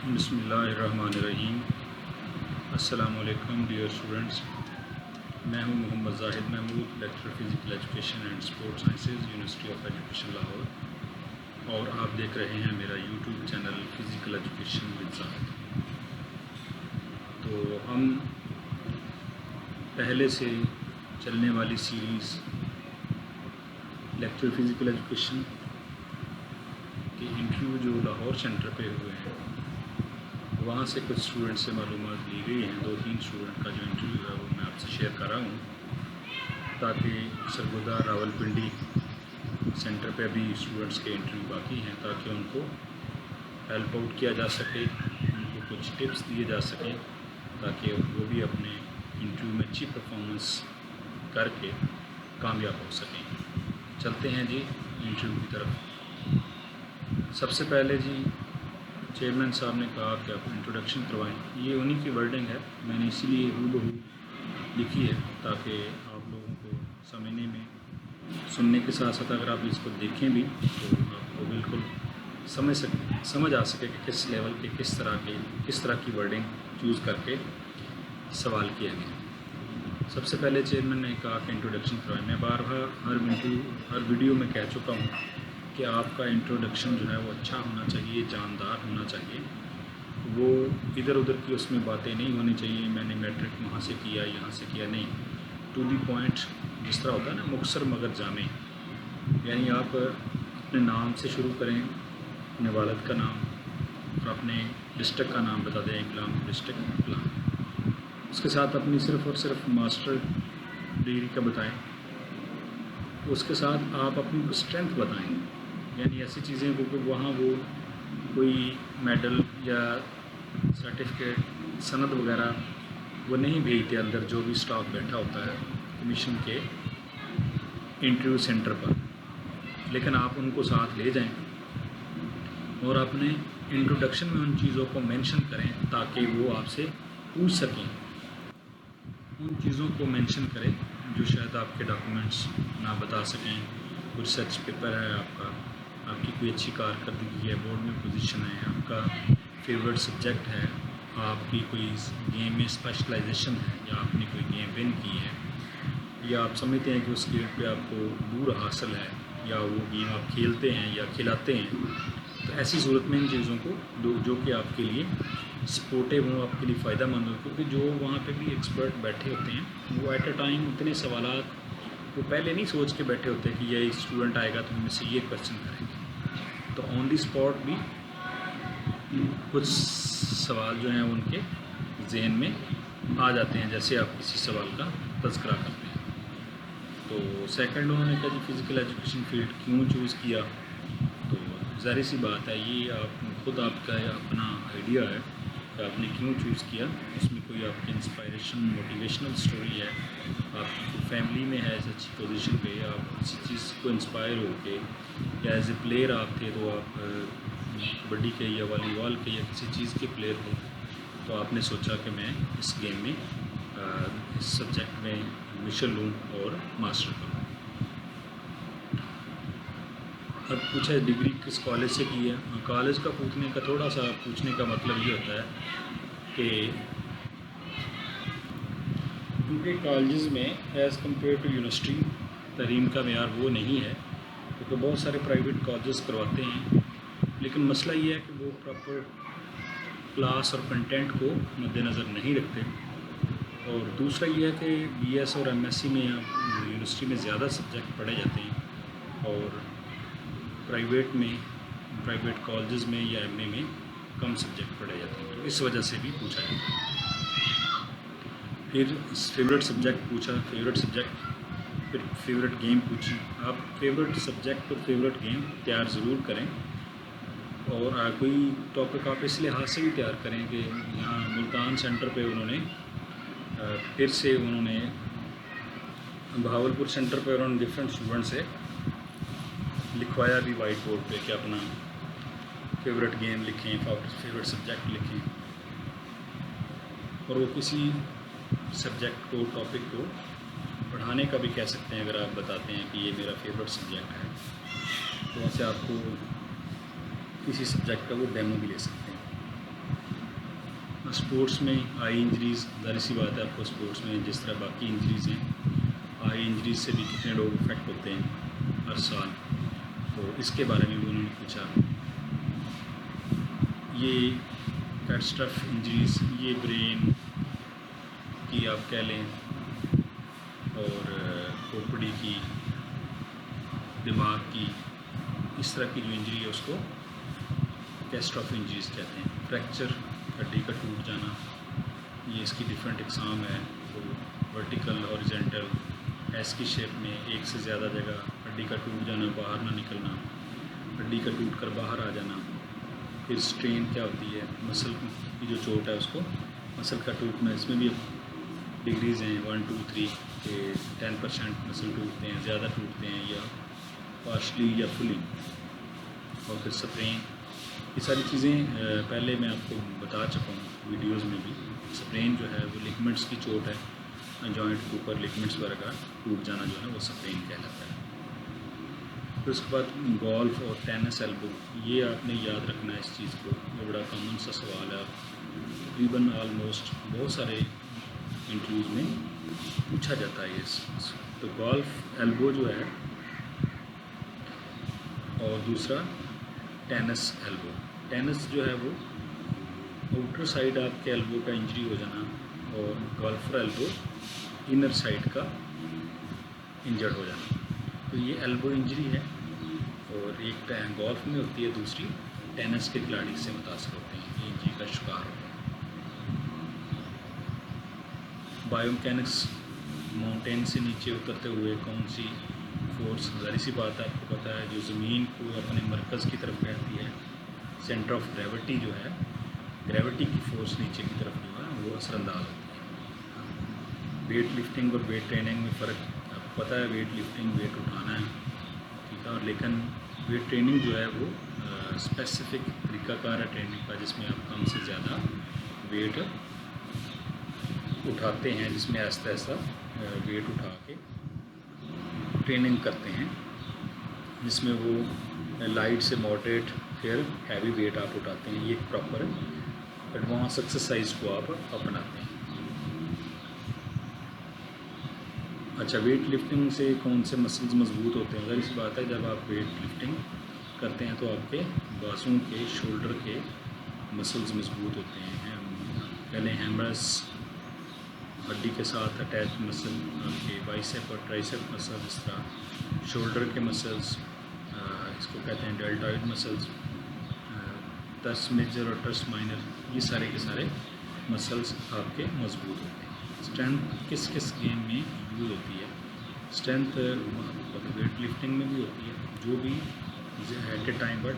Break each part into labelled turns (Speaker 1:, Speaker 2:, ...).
Speaker 1: बिस्मिल्लाहिर्रहमानिर्रहीम। अस्सलामुअलैकुम dear students, मैं हूं Mohammad Zahid Mahmood, lecturer physical education and sports sciences, university of education Lahore. और आप देख रहे हैं मेरा YouTube channel physical education with Zahid. तो हम पहले से चलने वाली सीरीज़ लेक्चर फ़िज़िकल एजुकेशन के इंटरव्यू जो लाहौर सेंटर पे हुए हैं, वहाँ से कुछ स्टूडेंट से मालूमात ली गई हैं। 2-3 स्टूडेंट का जो इंटरव्यू है वो मैं आपसे शेयर कर रहा हूँ, ताकि सरगोदा रावलपिंडी सेंटर पे अभी स्टूडेंट्स के इंटरव्यू बाकी हैं, ताकि उनको हेल्प आउट किया जा सके, उनको कुछ टिप्स दिए जा सकें, ताकि वो भी अपने इंटरव्यू में अच्छी परफॉर्मेंस करके कामयाब हो सकें। चलते हैं जी इंटरव्यू की तरफ। सबसे पहले जी चेयरमैन साहब ने कहा कि आप इंट्रोडक्शन करवाएं। ये उन्हीं की वर्डिंग है, मैंने इसीलिए हूबहू लिखी है ताकि आप लोगों को समझने में, सुनने के साथ साथ अगर आप इसको देखें भी तो आपको बिल्कुल समझ आ सके कि किस लेवल के किस तरह की वर्डिंग चूज़ करके सवाल किया गया। सबसे पहले चेयरमैन ने कहा कि इंट्रोडक्शन करवाएं। मैं बार हर वीडियो में कह चुका हूँ कि आपका इंट्रोडक्शन जो है वो अच्छा होना चाहिए, जानदार होना चाहिए। वो इधर उधर की उसमें बातें नहीं होनी चाहिए, मैंने मैट्रिक वहाँ से किया, यहाँ से किया, नहीं। टू दी पॉइंट, जिस तरह होता है ना, मुख्तसर मगर जामे। यानी आप अपने नाम से शुरू करें, अपने वालिद का नाम और अपने डिस्ट्रिक्ट का नाम बता दें, इकलाम डिस्ट्रिक्ट इकलाम। उसके साथ अपनी सिर्फ़ और सिर्फ मास्टर डिग्री का बताएं। उसके साथ आप अपनी स्ट्रेंथ बताएं, यानी ऐसी चीज़ें क्योंकि वहाँ वो कोई मेडल या सर्टिफिकेट सनद वगैरह वो नहीं भेजते अंदर, जो भी स्टाफ बैठा होता है कमीशन के इंटरव्यू सेंटर पर, लेकिन आप उनको साथ ले जाएं और अपने इंट्रोडक्शन में उन चीज़ों को मेंशन करें ताकि वो आपसे पूछ सकें। उन चीज़ों को मेंशन करें जो शायद आपके डॉक्यूमेंट्स ना बता सकें। कुछ रिसर्च पेपर है आपका, आपकी कोई अच्छी कारकर्दगी है, बोर्ड में पोजीशन है, आपका फेवरेट सब्जेक्ट है, आपकी कोई गेम में स्पेशलाइजेशन है, या आपने कोई गेम विन की है, या आप समझते हैं कि उस गेम पे आपको दूर हासिल है, या वो गेम आप खेलते हैं या खिलाते हैं। तो ऐसी सूरत में इन चीज़ों को जो कि आपके लिए सपोर्टिव हो, आपके लिए फ़ायदा मंद हो, क्योंकि जो वहाँ पे भी एक्सपर्ट बैठे होते हैं वो एट अ टाइम इतने सवालात वो पहले नहीं सोच के बैठे होते कि ये स्टूडेंट आएगा तो उनमें से ये क्वेश्चन करेंगे। तो ऑन दी स्पॉट भी कुछ सवाल जो हैं उनके जहन में आ जाते हैं, जैसे आप किसी सवाल का तज़किरा करते हैं। तो सेकंड उन्होंने कहा जी फ़िज़िकल एजुकेशन फील्ड क्यों चूज़ किया। तो ज़ाहिर सी बात है, ये आप खुद आपका अपना आइडिया है कि आपने क्यों चूज़ किया। उसमें कोई आपकी इंस्पायरेशन, मोटिवेशनल स्टोरी है, आपकी फैमिली में है अच्छी पोजीशन पे, आप किसी चीज़ को इंस्पायर होके, या एज ए प्लेयर आप थे तो आप कबड्डी के या वॉलीबॉल के या किसी चीज़ के प्लेयर थे, तो आपने सोचा कि मैं इस गेम में इस सब्जेक्ट में एडमिशन लूँ और मास्टर करूँ। अब पूछा है डिग्री किस कॉलेज से की है। कॉलेज का पूछने का थोड़ा सा पूछने का मतलब ये होता है कि क्योंकि कॉलेज में एज़ कम्पेयर टू यूनिवर्सिटी तरीम का मेयार वो नहीं है, क्योंकि बहुत सारे प्राइवेट कॉलेज करवाते हैं, लेकिन मसला ये है कि वो प्रॉपर क्लास और कंटेंट को मद्देनज़र नहीं रखते। और दूसरा ये है कि बीएस और एमएससी में या यूनिवर्सिटी में ज़्यादा सब्जेक्ट पढ़े जाते हैं, और प्राइवेट कॉलेज में या एमए में कम सब्जेक्ट पढ़े जाते हैं। तो इस वजह से भी पूछा जाता है। फिर फेवरेट सब्जेक्ट पूछा, फेवरेट सब्जेक्ट, फिर फेवरेट गेम पूछी। आप फेवरेट सब्जेक्ट और फेवरेट गेम तैयार ज़रूर करें, और कोई टॉपिक आप इस लिहाज से भी तैयार करें कि यहाँ मुल्तान सेंटर पे उन्होंने फिर से उन्होंने बहावलपुर सेंटर पर उन्होंने डिफरेंट स्टूडेंट से लिखवाया भी वाइट बोर्ड पे कि अपना फेवरेट गेम लिखें, फेवरेट सब्जेक्ट लिखें, और वो किसी सब्जेक्ट को, टॉपिक को पढ़ाने का भी कह सकते हैं। अगर आप बताते हैं कि ये मेरा फेवरेट सब्जेक्ट है, तो वैसे आपको किसी सब्जेक्ट का वो डेमो भी ले सकते हैं। स्पोर्ट्स में आई इंजरीज़, ज़ाहिर सी बात है आपको स्पोर्ट्स में जिस तरह बाकी इंजरीज़ हैं, आई इंजरीज़ से भी कितने लोग इफेक्ट होते हैं हर साल, तो इसके बारे में भी उन्होंने पूछा। ये कैटस्ट्रफ इंजरीज़, ये ब्रेन की आप कह लें और खोपड़ी की, दिमाग की, इस तरह की जो इंजरी है उसको कैटस्ट्रॉफिक इंजरीज कहते हैं। फ्रैक्चर, हड्डी का टूट जाना, ये इसकी डिफरेंट इकसाम है। तो वर्टिकल, हॉरिजॉन्टल, एस की शेप में एक से ज़्यादा जगह हड्डी का टूट जाना, बाहर ना निकलना, हड्डी का टूट कर बाहर आ जाना। फिर स्ट्रेन क्या होती है, मसल की जो चोट है उसको मसल का टूटना, इसमें भी डिग्रीज़ हैं 1 2 3 के 10% मसल टूटते हैं, ज़्यादा टूटते हैं या पार्शली या फुली। और फिर स्प्रेन, ये सारी चीज़ें पहले मैं आपको बता चुका हूँ वीडियोज़ में भी। स्प्रेन जो है वो लिगमेंट्स की चोट है, जॉइंट के ऊपर लिगमेंट्स वगैरह का टूट जाना जो है वो स्प्रेन कहलाता है। फिर उसके बाद गोल्फ और टेनिस एल्बो, ये आपने याद रखना है इस चीज़ को, ये बड़ा कॉमन सा सवाल है। तकरीबन ऑलमोस्ट बहुत सारे इंटरव्यूज़ में पूछा जाता है ये। तो गोल्फ एल्बो जो है और दूसरा टेनिस एल्बो। टेनिस जो है वो आउटर साइड आपके एल्बो का इंजरी हो जाना, और गोल्फर एल्बो इनर साइड का इंजर्ड हो जाना। तो ये एल्बो इंजरी है, और एक गोल्फ में होती है, दूसरी टेनिस के खिलाड़ी से मुतासर होते हैं, ये इंजरी का शिकार होते हैं। बायोमैकेनिक्स, माउंटेन से नीचे उतरते हुए कौन सी फोर्स, ज़ाहिर सी बात है आपको पता है, जो ज़मीन को अपने मरकज़ की तरफ कहती है, सेंटर ऑफ ग्रेविटी जो है, ग्रेविटी की फोर्स नीचे की तरफ जो है वो असरअंदाज होती है। वेट लिफ्टिंग और वेट ट्रेनिंग में फ़र्क आपको पता है, वेट लिफ्टिंग वेट उठाना है, ठीक है, और लेकिन वेट ट्रेनिंग जो है वो स्पेसिफिक तरीक़ाकार है ट्रेनिंग का, जिसमें आप कम से ज़्यादा वेट उठाते हैं, जिसमें आहिस्ता आहिस्ता वेट उठा के ट्रेनिंग करते हैं, जिसमें वो लाइट से मॉडरेट फिर हैवी वेट आप उठाते हैं। ये प्रॉपर एडवांस एक्सरसाइज को आप अपनाते हैं। अच्छा, वेट लिफ्टिंग से कौन से मसल्स मजबूत होते हैं? ज़ाहिर सी बात है, जब आप वेट लिफ्टिंग करते हैं तो आपके बाजुओं के, शोल्डर के मसल्स मजबूत होते हैं। पहले हैमरस, हड्डी के साथ अटैच मसल, आपके बाइसेप और ट्राइसेप मसल, इस तरह शोल्डर के मसल्स, इसको कहते हैं डेल्टॉइड मसल्स, टर्स मेजर और टर्स माइनर, ये सारे के सारे मसल्स आपके मजबूत होते हैं। स्ट्रेंथ किस किस गेम में यूज होती है? स्ट्रेंथ वेट लिफ्टिंग में भी होती है, जो भी एट ए टाइम, बट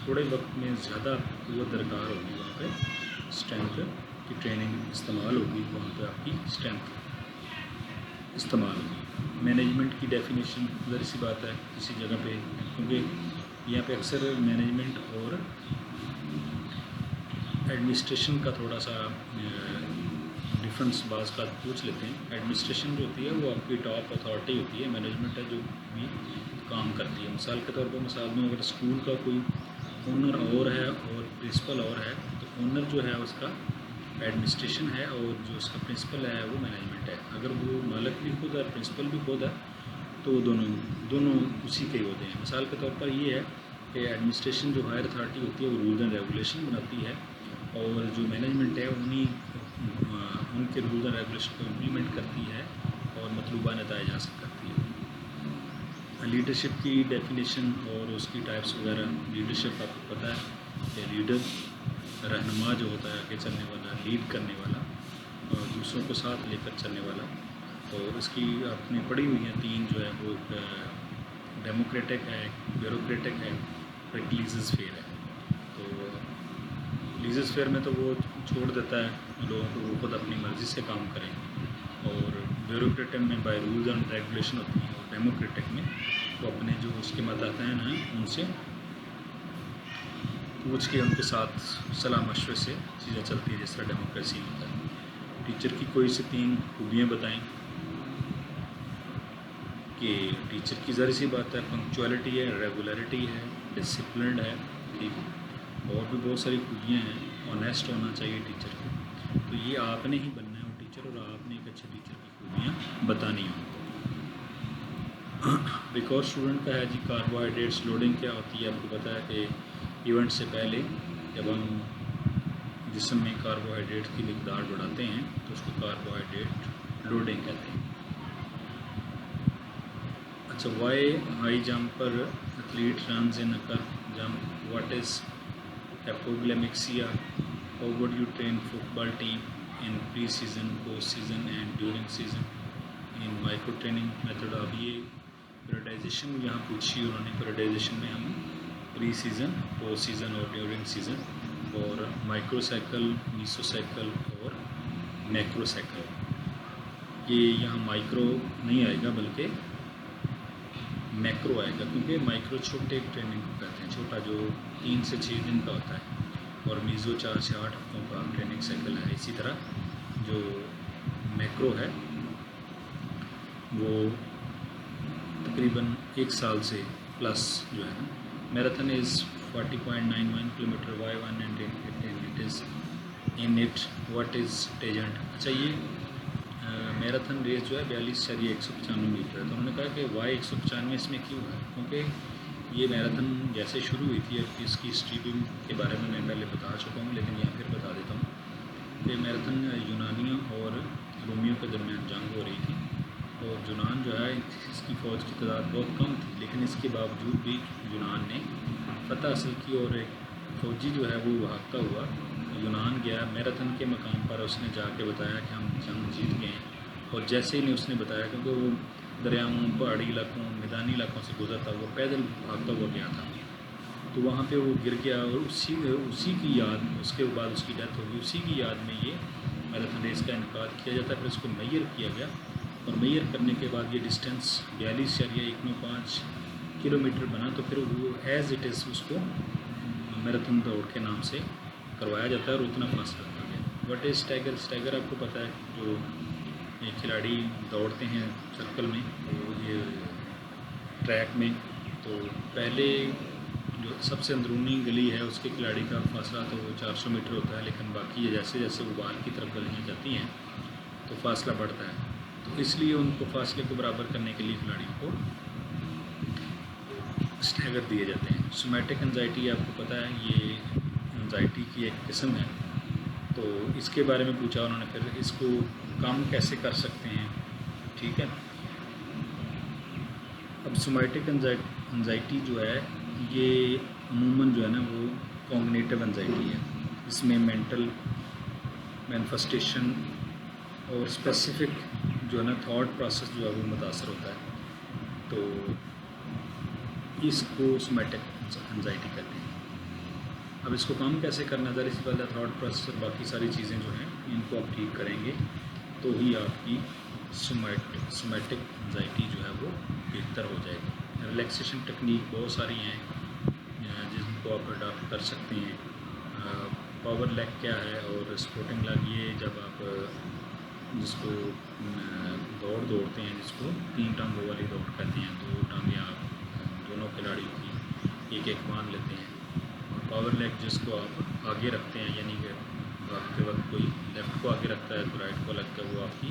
Speaker 1: थोड़े वक्त में ज़्यादा कुव्वत दरकार होगी, वहाँ पे स्ट्रेंथ की ट्रेनिंग इस्तेमाल होगी, वहाँ पे आपकी स्ट्रेंथ इस्तेमाल होगी। मैनेजमेंट की डेफिनेशन, ज़ाहिर सी बात है किसी जगह पे, क्योंकि यहाँ पे अक्सर मैनेजमेंट और एडमिनिस्ट्रेशन का थोड़ा सा डिफरेंस बाज़ का पूछ लेते हैं। एडमिनिस्ट्रेशन जो होती है वो आपकी टॉप अथॉरिटी होती है, मैनेजमेंट है जो भी काम करती है। मिसाल के तौर पर, मिसाल में अगर स्कूल का कोई ओनर और है और प्रिंसिपल और है, तो ओनर जो है उसका एडमिनिस्ट्रेशन है, और जो उसका प्रिंसिपल है वो मैनेजमेंट है। अगर वो मालिक भी खुद है, प्रिंसिपल भी खुद है, तो वो दोनों उसी के होते हैं। मिसाल के तौर पर ये है कि एडमिनिस्ट्रेशन जो हायर अथॉरिटी होती है वो रूल्स एंड रेगुलेशन बनाती है, और जो मैनेजमेंट है उनके रूल्स एंड रेगुलेशन को इम्प्लीमेंट करती है और मतलूबा नताइज हासिल करती है। लीडरशिप की डेफिनेशन और उसकी टाइप्स वगैरह। लीडरशिप आपको पता है कि लीडर, रहनुमा जो होता है, आगे चलने वाला, लीड करने वाला और दूसरों को साथ लेकर चलने वाला। तो इसकी आपने पढ़ी हुई हैं तीन, जो है वो डेमोक्रेटिक है, ब्यूरोक्रेटिक है, एक लीजर है। तो लीजर स्फीयर में तो वो छोड़ देता है लोगों को, वो खुद अपनी मर्ज़ी से काम करें, और ब्यूरोक्रेटिक में बाय रूल्स एंड रेगुलेशन होती है, और डेमोक्रेटिक में वो अपने जो उसके मतदाता हैं उनसे पूछ के उनके साथ सलाह मशवरे से चीज़ें चलती है, जिस तरह डेमोक्रेसी होता है। टीचर की कोई से तीन खूबियाँ बताएं। कि टीचर की ज़ाहिर सी बात है पंक्चुअलिटी है, रेगुलरिटी है, डिसिप्लिन है, ठीक, और भी बहुत सारी खूबियाँ हैं। ऑनेस्ट होना चाहिए टीचर को, तो ये आपने ही बनना है वो टीचर, और आपने एक अच्छे टीचर की खूबियाँ बतानी हैं उनको। रिकॉर्ड स्टूडेंट का है जी कार्बोहाइड्रेट्स लोडिंग क्या होती है। आपको पता है कि इवेंट से पहले जब हम जिस्म में कार्बोहाइड्रेट की मिकदार बढ़ाते हैं तो उसको कार्बोहाइड्रेट लोडिंग कहते हैं। अच्छा, वाई हाई जंप पर athlete runs in a jump, what is hypoglycemia, how would you train football team in pre-season, post-season and during season in micro training method। अब ये periodization यहाँ पूछी उन्होंने। periodization में हम प्री सीज़न, पोस्ट सीज़न और during season और micro cycle, Meesho cycle और मैक्रो साइकिल। ये यहाँ माइक्रो नहीं आएगा बल्कि मैक्रो आएगा, क्योंकि माइक्रो छोटे ट्रेनिंग को कहते हैं, छोटा जो 3 से 6 दिन का होता है, और मीज़ो 4 से 8 हफ्तों का ट्रेनिंग साइकिल है। इसी तरह जो मैक्रो है वो तकरीबन 1 साल से प्लस जो है ना। Marathon is 40.91 kilometre why 1 and it is in it what is tangent. अच्छा, ये मैराथन रेस जो है 42.195 मीटर है। तो उन्होंने कहा कि वाई 195 इसमें क्यों है, क्योंकि ये मैराथन जैसे शुरू हुई थी, अब इसकी हिस्ट्री भी के बारे में मैं पहले बता चुका हूँ, लेकिन यहाँ फिर बता देता हूँ कि मैराथन यूनानियों और रोमियों के दरमियान जंग हो रही थी, और यूनान जो है इसकी फ़ौज की तादाद बहुत कम थी, लेकिन इसके बावजूद भी यूनान ने फतह हासिल की, और एक फ़ौजी जो है वो भागता हुआ यूनान गया मैराथन के मकाम पर। उसने जाके बताया कि हम जंग जीत गए हैं, और जैसे ही उसने बताया, क्योंकि वो दरियाओं, पहाड़ी इलाकों, मैदानी इलाकों से गुजरता हुआ पैदल भागता हुआ गया था, तो वहाँ पे वो गिर गया, और उसी की याद, उसके बाद उसकी डेथ होगी, उसी की याद में ये मैराथन रेस का इनकाद किया जाता है। फिर उसको मेजर किया गया, और मेजर करने के बाद ये डिस्टेंस 42.195 किलोमीटर बना। तो फिर वो एज़ इट इज़ उसको मैराथन दौड़ के नाम से करवाया जाता है, और उतना फासला रखा गया। What is stagger. स्टैगर आपको पता है, जो ये खिलाड़ी दौड़ते हैं सर्कल में, तो ये ट्रैक में, तो पहले जो सबसे अंदरूनी गली है उसके खिलाड़ी का फासला तो 400 मीटर होता है, लेकिन बाकी जैसे जैसे वो बाहर की तरफ गलियाँ जाती हैं तो फासला बढ़ता है। तो इसलिए उनको फासले को बराबर करने के लिए खिलाड़ियों को स्टैगर दिए जाते हैं। सोमैटिक एंजाइटी आपको पता है, ये एंजाइटी की एक किस्म है, तो इसके बारे में पूछा उन्होंने। फिर इसको कम कैसे कर सकते हैं, ठीक है। अब सोमैटिक एंजाइटी जो है ये अमूमन जो है ना वो कॉग्निटिव एंजाइटी है। इसमें मेंटल मैनिफेस्टेशन और स्पेसिफिक जो है ना थॉट प्रोसेस जो है वो मुतासर होता है, तो इसको सोमैटिक एंजाइटी कहते हैं। अब इसको कम कैसे करना है, ज़रा इसी बात थॉट प्रोसेस और बाकी सारी चीज़ें जो हैं इनको आप ठीक करेंगे तो ही आपकी सोमैटिक एंजाइटी जो है वो बेहतर हो जाएगी। रिलैक्सेशन टेक्निक बहुत सारी हैं जिनको आप अडॉप्ट कर सकते हैं। पावर लेग क्या है और स्पोर्टिंग लेग, ये जब आप जिसको दौड़ते हैं, जिसको 3 टांगों वाली दौड़ कहते हैं, 2 टांगें आप दोनों खिलाड़ियों की एक एक बांध लेते हैं, और पावर लेग जिसको आप आगे रखते हैं, यानी कि भागते वक्त कोई लेफ़्ट को आगे रखता है तो राइट को लगता है, वो आपकी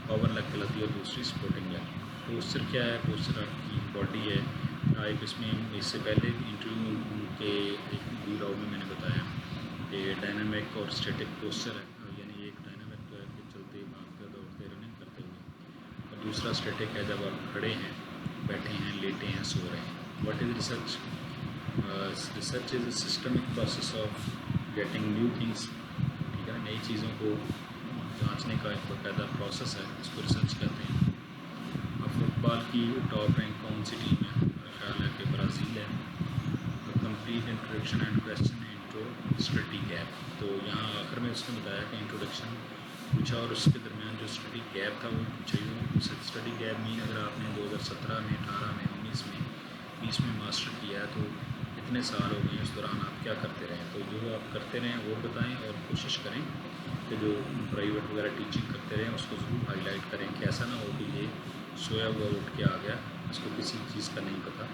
Speaker 1: पावर लेग कहलाती है। और दूसरी स्पोर्टिंग लेग। पोस्चर क्या है, पोस्चर आपकी बॉडी है टाइप। इसमें इससे पहले इंटरव्यू के एक वीडियो में मैंने बताया कि डायनामिक और स्टैटिक पोस्चर है, यानी एक डायनामिक तो है कि चलते, भागते, दौड़ते, रनिंग करते हुए, और दूसरा स्टैटिक है जब आप खड़े हैं, बैठे हैं, लेटे हैं, सो रहे हैं। What is research. Research is a systemic process of getting new things, ठीक है। नई चीज़ों को जांचने का एक बाकायदा प्रोसेस है, इसको रिसर्च कहते हैं। अब फुटबॉल की टॉप रैंक कौन सी टीम है, मेरा ख्याल है कि ब्राज़ील है। Complete introduction and question intro study gap. तो यहाँ आखिर में उसने बताया कि इंट्रोडक्शन पूछा और उसके दरमियान जो स्टडी गैप था वो पूछा ही। स्टडी गैप मीन अगर आपने 2017 में, 18 में, 19 में, 20 में मास्टर किया है तो इतने साल हो गए, उस दौरान आप क्या करते रहें। तो जो आप करते रहें वो बताएं, और कोशिश करें कि जो प्राइवेट वगैरह टीचिंग करते रहें उसको ज़रूर हाईलाइट करें, कि ऐसा ना हो कि ये सोया हुआ उठ के आ गया, इसको किसी चीज़ का नहीं पता,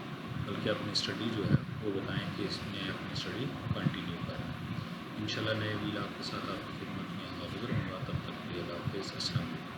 Speaker 1: बल्कि अपनी स्टडी जो है वो बताएं कि इसमें अपनी स्टडी कंटिन्यू इंशाल्लाह नए वीलॉग के साथ आपकी खिदमत में हाजिर रहूँगा। तब तक के लिए अल्लाह हाफ़िज़। अस्सलाम वालेकुम।